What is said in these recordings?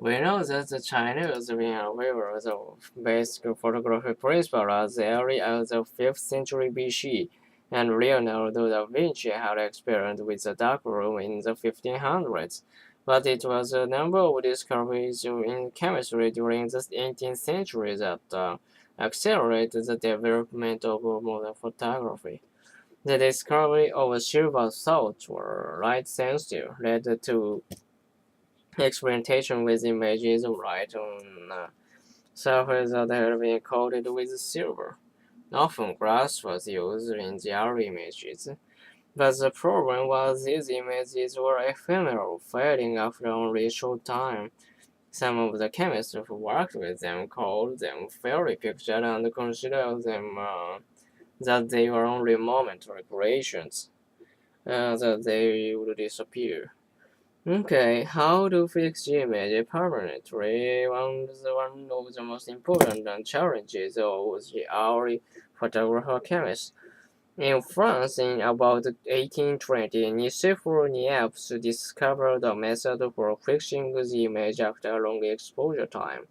We know that the Chinese being aware of the basic photography principle as early as the 5th century BC, and Leonardo da Vinci had experience with the darkroom in the 1500s. But it was a number of discoveries in chemistry during the 18th century that accelerated the development of modern photography. The discovery of silver salts or light sensitive led to experimentation with images of light on surface that had been coated with silver. Often glass was used in the early images, but the problem was these images were ephemeral, fading after only a short time. Some of the chemists who worked with them called them fairy pictures and considered them that they were only momentary creations, that they would disappear. Okay, how to fix the image permanently? One of the most important challenges of the early photographer chemists. In France, in about 1820, Nicephore Niepce discovered a method for fixing the image after a long exposure time,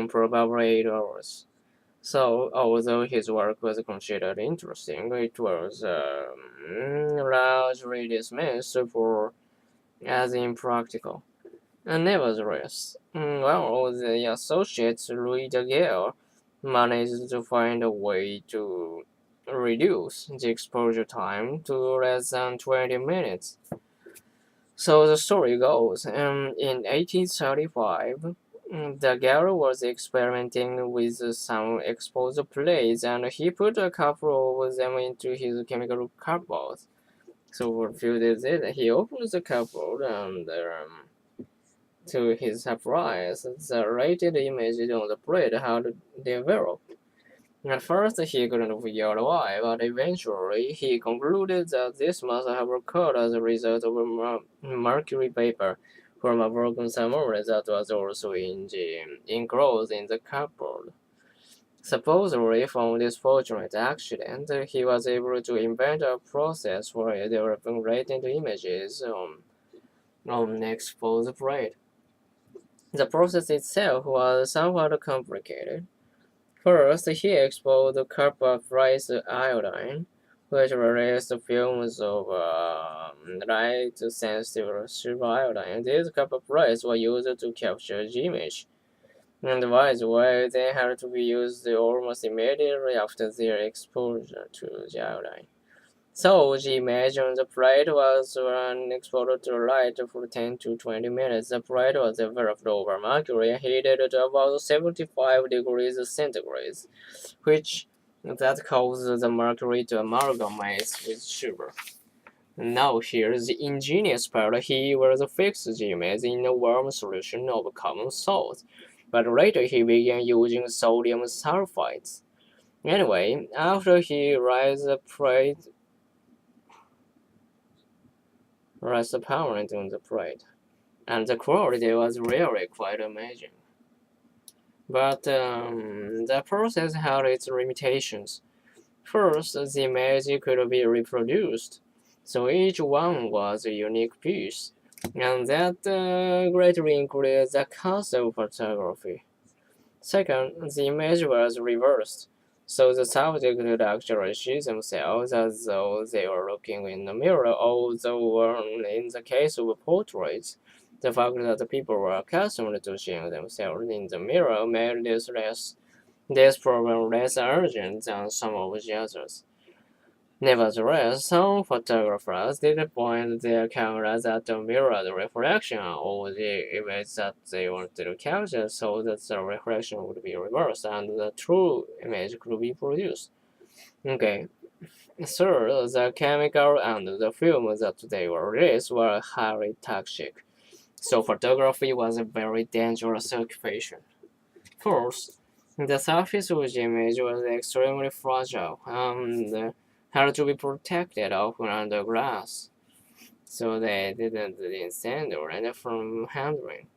probably 8 hours. So, although his work was considered interesting, it was largely dismissed for as impractical. And nevertheless, well, the associates Louis Daguerre managed to find a way to reduce the exposure time to less than 20 minutes. So the story goes, in 1835, Daguerre was experimenting with some exposed plates, and he put a couple of them into his chemical cupboard. So for a few days later, he opened the cupboard and to his surprise, the rated image on the plate had developed. At first, he couldn't figure out why, but eventually he concluded that this must have occurred as a result of a mercury vapor from a broken submarine that was also enclosed in the cupboard. Supposedly, from this fortunate accident, he was able to invent a process for developing latent images on exposed plate. The process itself was somewhat complicated. First, he exposed copper-based iodine, which released films of light-sensitive silver iodine. These copper plates were used to capture the image, and vice versa, they had to be used almost immediately after their exposure to the iodine. So the image on the plate was exposed to light for 10 to 20 minutes. The plate was developed over mercury and heated to about 75 degrees centigrade, which that caused the mercury to amalgamate with sugar. Now here's the ingenious part. He was fixed the image in a warm solution of common salt, but later he began using sodium sulfides. Anyway, after he raised the plate rest apparent on the plate, and the quality was really quite amazing. But the process had its limitations. First, the image could be reproduced, so each one was a unique piece, and that greatly increased the cost of photography. Second, the image was reversed, so the subject could actually see themselves as though they were looking in the mirror, although in the case of portraits, the fact that people were accustomed to seeing themselves in the mirror made this problem less urgent than some of the others. Nevertheless, some photographers did point their cameras at the mirrored reflection of the image that they wanted to capture so that the reflection would be reversed and the true image could be produced. Okay, third, the chemical and the film that they were released were highly toxic, so photography was a very dangerous occupation. Fourth, the surface of the image was extremely fragile and had to be protected often under glass, so they didn't stand or end from handling.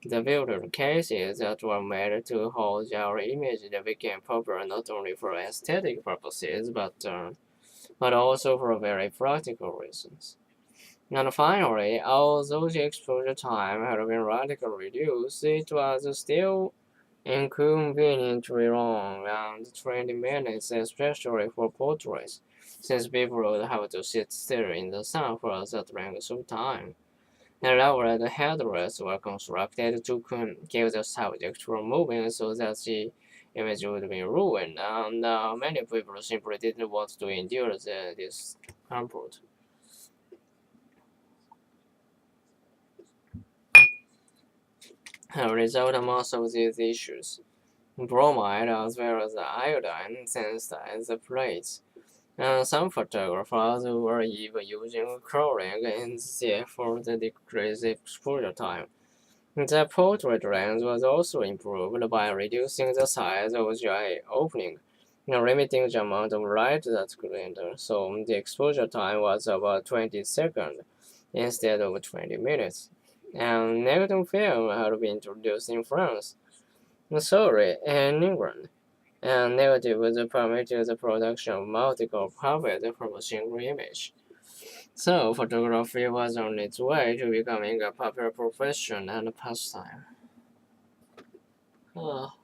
The filtered cases that were made to hold our image became popular not only for aesthetic purposes but also for very practical reasons. And finally, although the exposure time had been radically reduced, it was still inconveniently long, and 20 minutes, especially for portraits, since people would have to sit still in the sun for that length of time. Elaborate headrests were constructed to keep the subject from moving so that the image would be ruined, and many people simply didn't want to endure the discomfort. As a result of most of these issues, bromide as well as iodine sensitized the plates, and some photographers were even using chlorine in the effort to decrease exposure time. The portrait lens was also improved by reducing the size of the eye opening and limiting the amount of light that could enter, so the exposure time was about 20 seconds instead of 20 minutes. And negative film had been introduced in France, Missouri, and England, and negative permitted the production of multiple puppets from a single image. So photography was on its way to becoming a popular profession and pastime. Ah.